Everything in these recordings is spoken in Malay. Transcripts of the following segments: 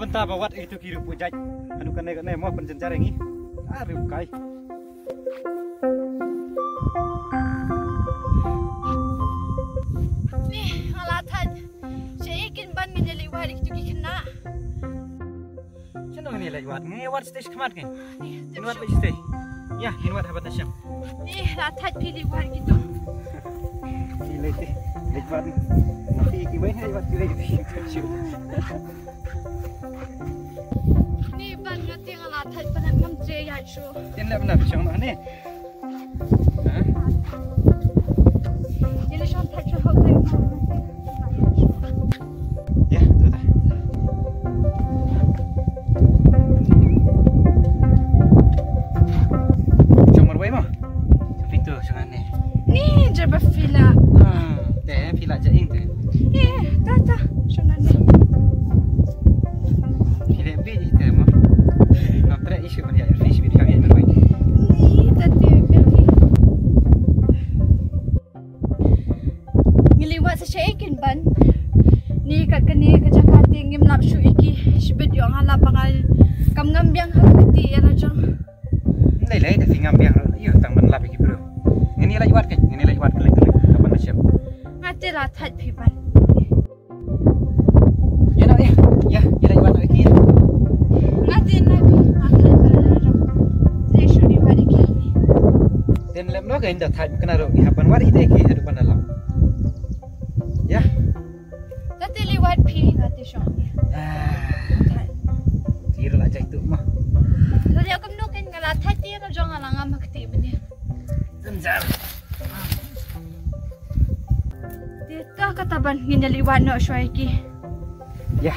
mentah bawat itu kiru pujaj. Anu kene mau penjencar ini. Aduh kai. Nih, alatan. Saya ikin ban menjadi warik juga kena. Siapa ni lagi wat? Ni wat stage kemat kan? Nih, Ni wat bagi stage. Ya, ni wat habat asyam. nih, alatan pilih warik itu. Pilih teh, lagi wat. Nanti kibai lagi wat pilih itu. Nih, ban ngati alatan penan ngam ya su. Ini benar siang mana ni? Jadi santai je hotel. Ya, tu dah. Cuma berapa mah? Fitur sangat ni. Nih, je berfila. Teh fila jaing teh. Tata, sana ni. Fila biji teh mah. Nak try isu mana ya? Fish biji kami mana? Nih, tadi pergi. Ngeliwat saya ikin ban. Ni kat kene kerja kating ngim lap shu iki. Sibet yang halap pangal kam ngambiang hati ya rajang. Lei dah tinggal biang. Iyo tang ban lap iki bro. Ini lagi wat kan? Ini lagi wat kelek kapan asyam? Ngati latat piban. Ya nak ya. Ya, ya lagi wat iki. Ngati nabi akan berajang. Saya shu di balik ini. Dan lem no kan dah thai kena ro. Hapan wat iki iki depan dalam. Ya. Tadi liwat pi ngati shu. Tiro lah jai tu mah. Tadi aku menukin ngalatat dia rajang alangam makti benih. Tenjar. Dito kataban nginaliwan no siya iki. Ya.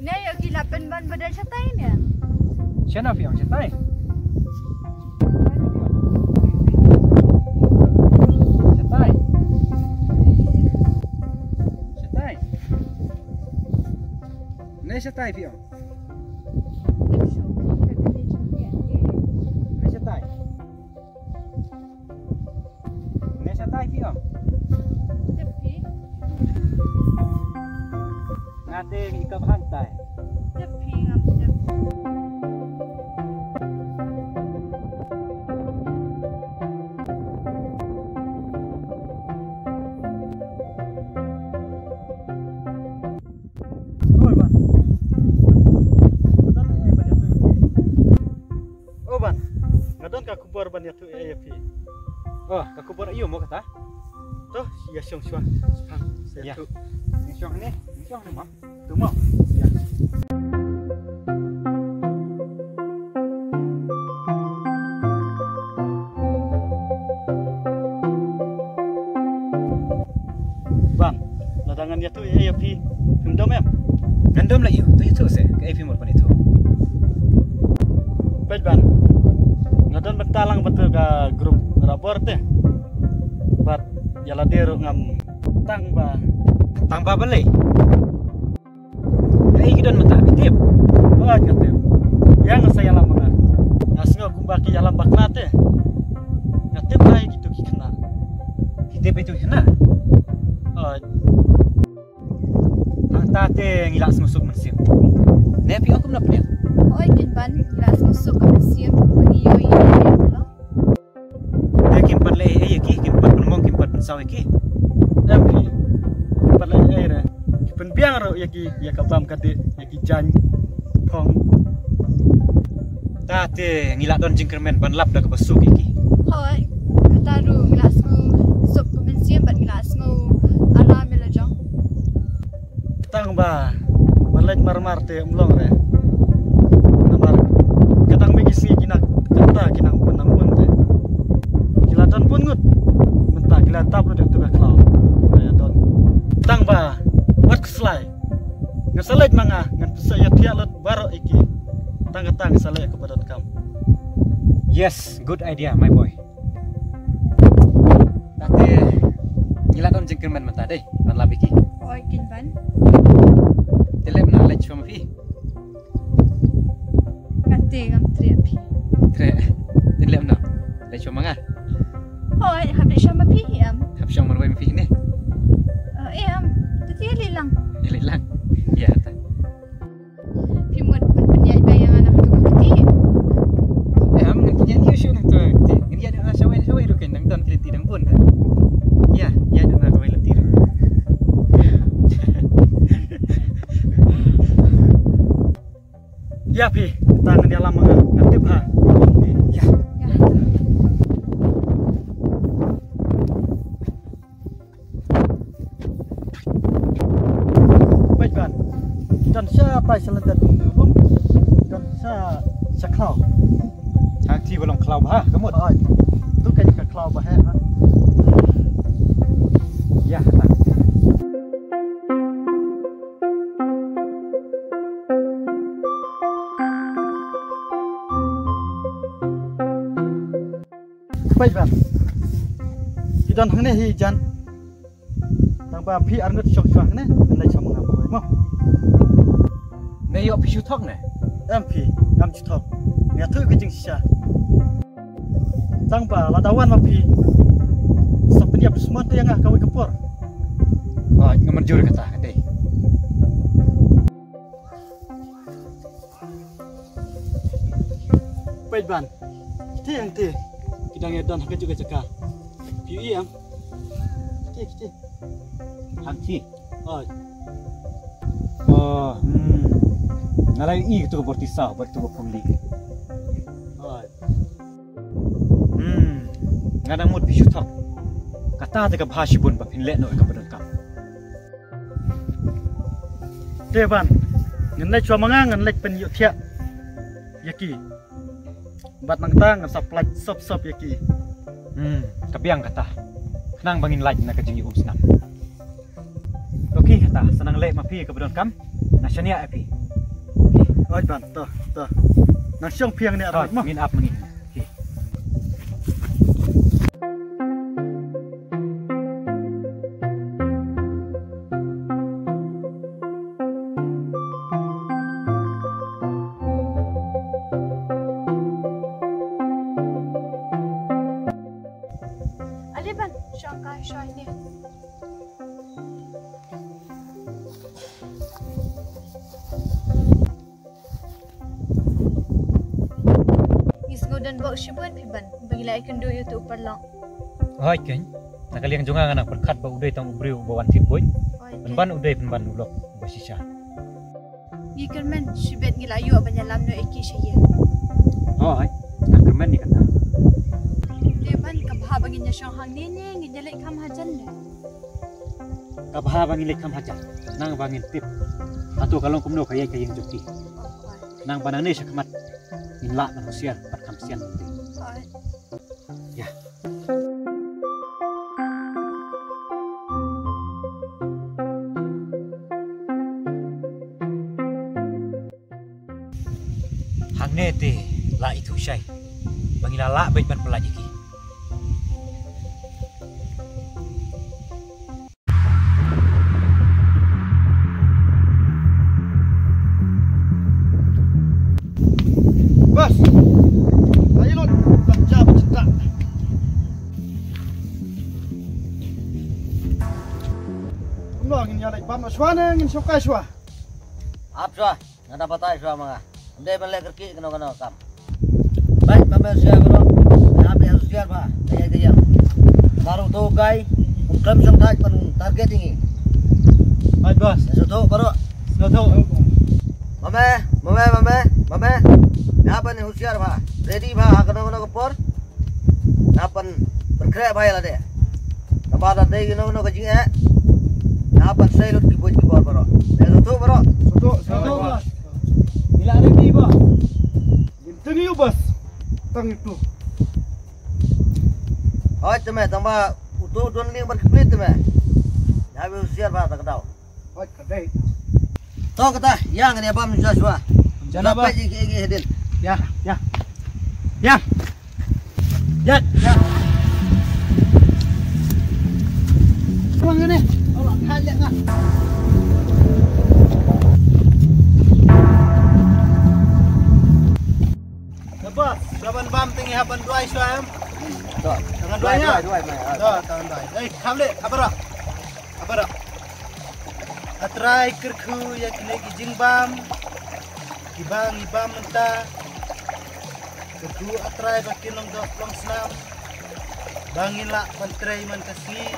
Ne yo kilapan ban badal sa tayo niya. Siya na fiang siya tay. Siya tay. Siya tay. Ne siya tay fiang. Ne siya tay. Ne siya tay fiang. Tepi, Nating ikap hantai. tepi ngam tepi. Oh, ban. Ngadon ban yatu. Oh, ban. Ngadon ka kubur ban yatu AFP. Oh, ka kubur iyo mo kata. Tuh, ya siang siang. Ya. Siang ni mah. Tu mau. Ya. Ban, ladangan yatu AFP. Pemdom ya? Pemdom lah iyo. Tu itu se. Ke AFP mo pan itu. Baik ban. Ngadon bentalang betul ke grup rapor teh. Bat jala deru ngam tangba belai. Ai gidon mata bitip. Oh katep. Yang saya lama. Asngo kumbaki alam bakna teh. Katep ai gitu kena. Bitip itu kena. Oh. Hangta teh ngilak musuk mesin. Nepi aku nak punya. Oi kinban kelas masuk ke museum bagi yo yo. Dia kimpan le ki kimpan penmong kimpan pensaw ki. Tapi kimpan le re. Kimpan biang ro ya kabam kate ya ki jan pong. Ta te ngilak don jingkermen ban lap dah ke besuk iki. Oi kataru kelas masuk ke museum bat kelas alam melajang. Tang ba malaj marmar te mlong re. Namar kadang begisi kinak kata kinang punang pun te. Kilatan pun ngut. Mentah kilatap lu tu ka klau. Ya don. Tang ba wat keslai. Ngasalaj manga ngan saya tialat baro iki. Tang salaj kepada kam. Yes, good idea my boy. Tate ngilatan jengkermen mentah deh, ban lap iki. Oi kinban Telep na lech from fi. ngati ngam triapi. Tre. Telep na lech from manga. Oi habis siya mapiam. Hap siyang Ya pi, tangan dia lama ngatip ha. Ya. Ya. Baik kan. Dan siapa seledat dulu? Dan saya seklau. Hang ti belum kelau bah kemut. Oh, tu kan ke klau bah ha. Ya kata. Baik kan. Kita hang ni hijan. Tang ba pi arnut syok-syok ni, nai cham ngam boy mo. Ne yo pisu thok ne. MP ngam chutok. Ngia thu ke jing sha. Tang ba la dawan ma pi. Sapniap semua tu yang ah kau kepor. Oh, ngaman jur kata kate. Baik ban. Ti yang ti. Kita ngedan hak juga cakap. Pi yang. Ti. Hang ti. Oh, Oh, ngalai i tu berti sah bertu pemli. oh. Ngadang mut pisu thok. Kata te ka bhashi bun ba pin le no ka badon kam. Te ban. Ngenai cua mangang ngenai pen yuk tiak. Yaki. Bat nang tang saplak sop yaki. Kabiang kata. Kenang bangin laj na ka jing senam. Okey kata, senang le mapi ka badon kam. Nasyania api. Oi ban, toh. Nang syong piang ni Oh, arut mo. ngin up mangin. Okey. Aliban, syangka syah ni. Dan bawa syibun piban bagi ikan do YouTube perlang. Hoi ken. Nakaliang junga nga perkat ba uday tang ubriu bawan tiboy. Penban uday penban ulok basisya. Ikan men syibet ngilayu abanyalam no eki syaya. Hoi. Nakermen ni kata. Deban kabha bagi nya syang hang ni ngijalek kam hajan le. Kabha bangin lekam haja. Nang bangin tip. Atu kalong kumno kaya kayeng jukti. Nang banane syakmat. Inla na usia pat kamsian uday. Ya. Hang nete la itu syai. Bangila la baik ban pelajiki. Bos. Ayo lot baca bercetak. Kumlo ngin ya lek pam swana ngin sokai swa. Ap swa, ngada patai swa manga. Ande ban lek kerki keno kam. Baik pamer sia bro. Ya be sia ba. Kaya. Baru to gai, kam sang thaj pan target ini. Hai bos. So to bro. Mame. Ya pan husiar ba. Ready ba keno kepor. Ya pan berkre ba ya de. Tambah de keno ka jing eh. Ya pan sai lut ki boj ki bor bro. So to bro. Satu bos. Bila ready ba? Ginteng yu bos. Tang itu. Oi teme tambah utuh don ling berkeplit teme. Ya be husiar ba tak tahu. Hai kadai. To kata yang ni abam Joshua. Jana ba? Ji hedil. Ya. Ruang ini. Allah kaya ngah. Bos, jaban bam tinggi haban dua islam. To. Tangan dua nya. Dua. Tangan dua. Kamle, abara. Atrai kerku ya kene gijing bam. Ibang mentah. Kerku atrai bakin long senam. Bangin la pantrai man kasih.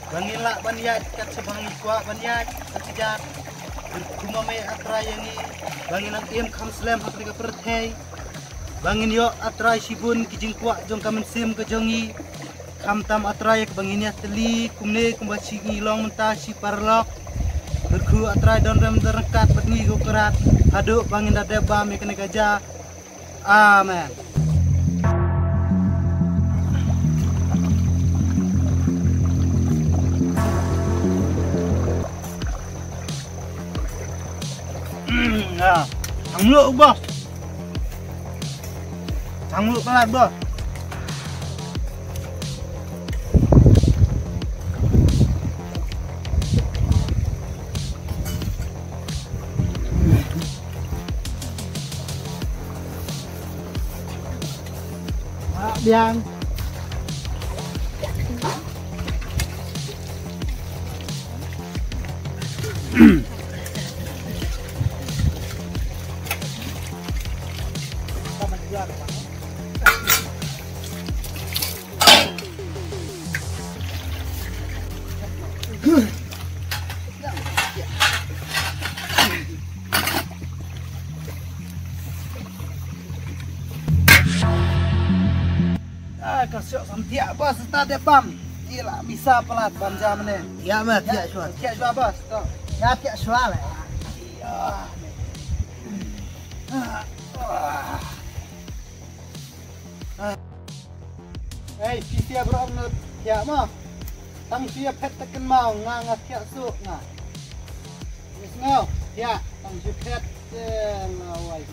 Bangin la banyat kat sebangi kuat banyat sejak. Kuma may atray yang ni bangin ang im kam slam hak ni perthai bangin yo atray sibun kijing kwa jong kamen sim ke jongi kam tam atray ke bangin ya teli kumne kumbaci ngilong mentah si parlok berku atray don rem derkat bengi go kerat aduk bangin ada bam ya kena gajah amen. Nah, tangluk bos. Tangluk pelat bos. Biang. Kasih sampai bos start bam. Gila bisa pelat bam jam ni. Ya mah tiak suat. Tiak suat bos. Ya tiak suat lah. Hey, pisia bro nut tiak mah. Tang sia pet tekan mau ngang tiak su ngah. Wis ngau tiak tang sia pet lawai.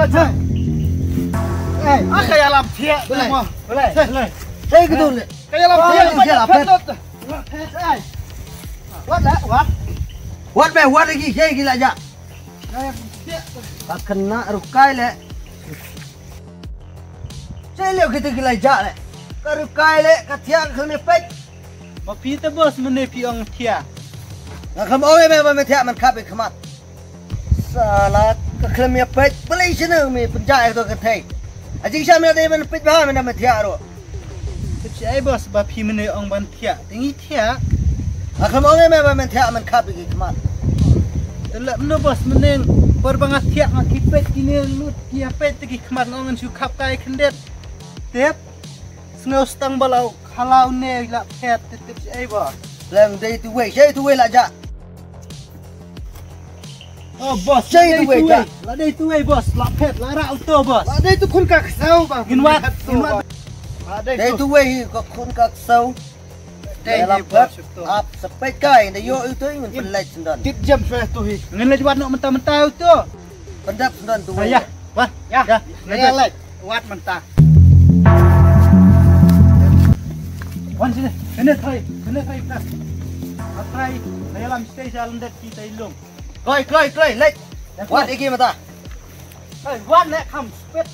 Boleh. Kayak lam tiak semua. Boleh. Saya betul. Kayak lam tiak macam petut. Wat lah, wat. Wat be, wat lagi. Saya gila aja. Kayak tiak. Tak kena rukai le. Saya lihat kita gila aja le. Rukai le, katiak kena pek. Mapi tu bos menepi orang tiak. Nak kamu orang memang tiak man kape kemat. Salah. Kekelamnya pet, boleh sini mi penjara itu ketai. Aji saya mana dia pet bahan mana metiak ro. Tapi bos bapi mana orang ban tiak, tinggi tiak. Akan orang memang metiak man kapi kemat. Telak mana bos mana berbangat tiak nak kipet kini lut dia pet tinggi kemat orang suka kai kendet. Tep, snow stang balau kalau ne lak pet tetap bos. Lang day tu way, saya tu way lah jak. Oh bos, Cai tu way, lah day tu way bos, lak pet, lara auto bos. Lah day tu kun kak sau bang. Inwat. Day tu way kau kun kak sau. Day lapar, up sepet kai, day yo itu ingin pelaj sendan. Tip jam saya tu hi. Ngan lagi wat nak mentah-mentah tu. Pendap sendan tu. Ya, wat, ya. Ngan lagi wat mentah. Wan sini, kena try tak. Try, dalam stay jalan det kita ilung. Koi, lek. Wat iki mata. Hey, wat lek kam spet.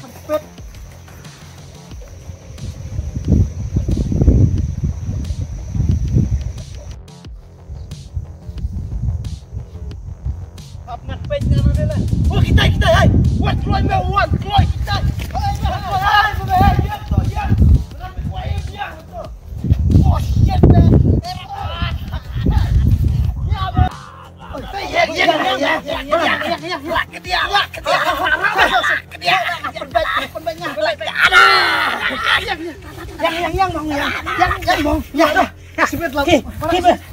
Apa nak pet kan ada lah. Oh kita, hey. Wat keluar kita. Hey, yang mong ya. Yang mong. Ya dah. Sibet lah. Kim.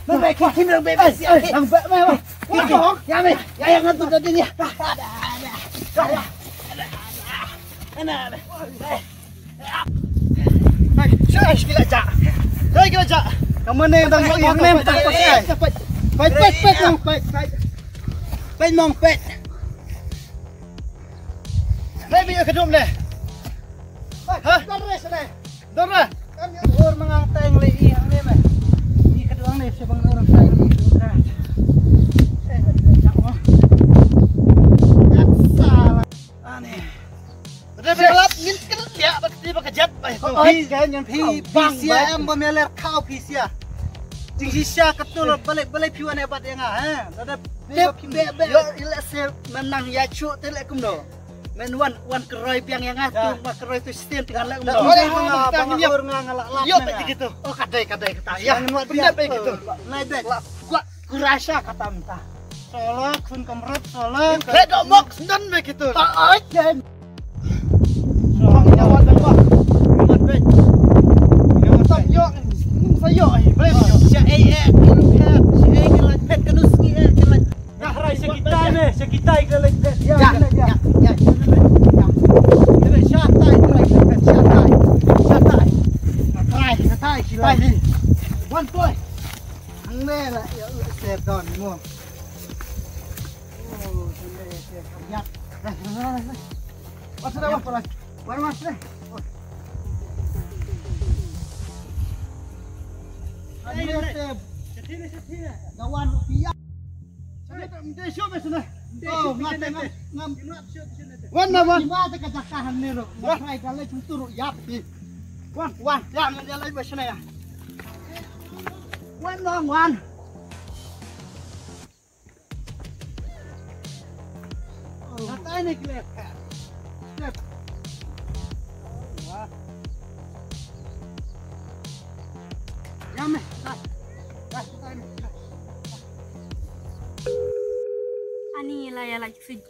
Baik kim bebas. Ang baik. Mong. Ya me. Ya yang ngantuk tadi ya. Ana. Saya gila cak. Saya gila cak. Kamu ni tang yang nem tak pakai. Pet mong pet. Pet mong pet. Nay biyo kedum le. Hah? Dorre sene. Dorre. Kan yang orang mengantai ngelih yang nem. Ini kedua ni sebang orang tai ngelih sudah. Salah. Aneh. Udah belap ngin kerja bakti bakajat bae. Kan yang PCM bemeler kau PCA. Jing sisa ketul balik piwan hebat yang ah. Ada yo ilase menang ya cu telek kumdo. Men wan keroy piang yang atu mak keroy tu stem tinggal lek kumdo. Bangor ngalak-lak. Yo tak gitu. Oh kadai kata. Yang benar baik gitu. Naik dek. Gua kurasa kata minta. Solok kun kamret solok. Kedok mok sendan baik gitu. Tak aja. Nyawa dan wah. Amat baik. Nyawa yo. Sayo boleh yo. Si kelat pet kanuski kelat. Nah rai sekitar kelat pet. Ya. Ini syatai rai pet syatai. Syatai kilai. One boy. Angne lah ya set down mo. Oh, set. Ya. What's that? What was that? Kawan rupiah. Dia siapa sana? Oh, ngam. Wan. Mata kejakahan ni lo. Rai kalau cuntur yap di. Wan. Ya, dia lagi sana ya. Wan. Kata ini kelihatan. Step. Wah. Ya meh. Ani lah ya lagi sih.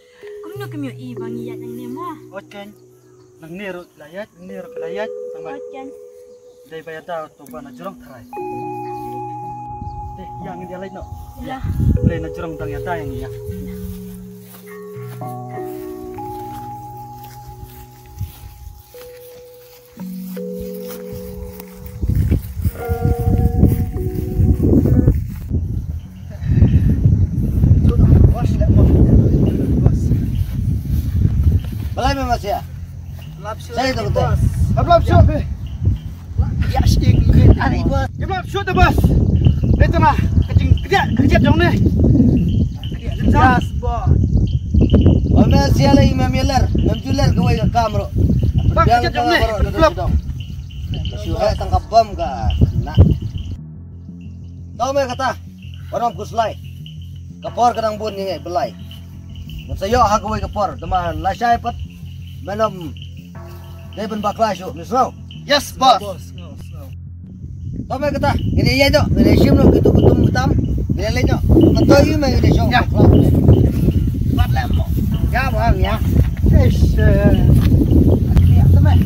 Kamu nak kemio i bang iya yang ni mah. Oken. Nang niru layat sama Oken. dai bayar dah tu bana jurong tarai. Yang dia lain no. Ya. Boleh na jurong tang yata yang iya. Balai memang ya. Saya tahu betul. Belum siap. Ya sing ani bos. Belum siap tu bos. Itu nah kerja dong ni. Jas bos. Omen siapa imam yeler, memjuler kau yang kamero. Kerja dong ni. Belum. Syuhai tangkap bom ka. Nak. Tahu me kata. Orang kuslai. Kapor kadang bun ni belai. Saya hak kau kapor. Teman lasai pat. Menom. Dia pun bakla syuk. Misal. Yes bos. Tahu me kata. Ini iya tu. Ini sim lo gitu betum betam. Ini lain tu. Betul you me ini syuk. Ya. Buat lemo. Ya bang ya. Ish. Ya teman.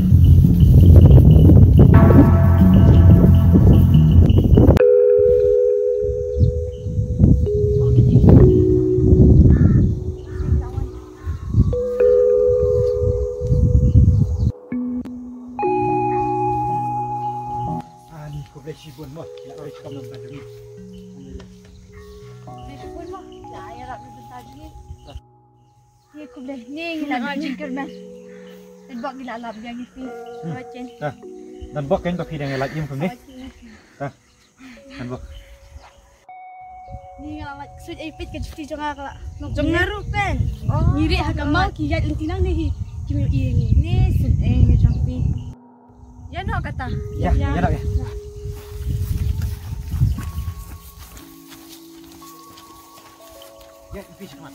Sibun mah, kita harus kamu berdiri. Sibun mah, dah ya rak bentar lagi. Ni aku boleh ni nak jingkir mas. Sebab gila lap yang ni. Macam. Dan bok kan bak hidang lagi yang ni. Dan bok. Ni ngawat sud ipit ke cuti jangan kak. Jangan rupen. Ngiri agak mau kiat lentinang ni. Kimi ini. Ni sud ngejang pi. Ya nak kata. Ya nak ya. Ya, bisa mat.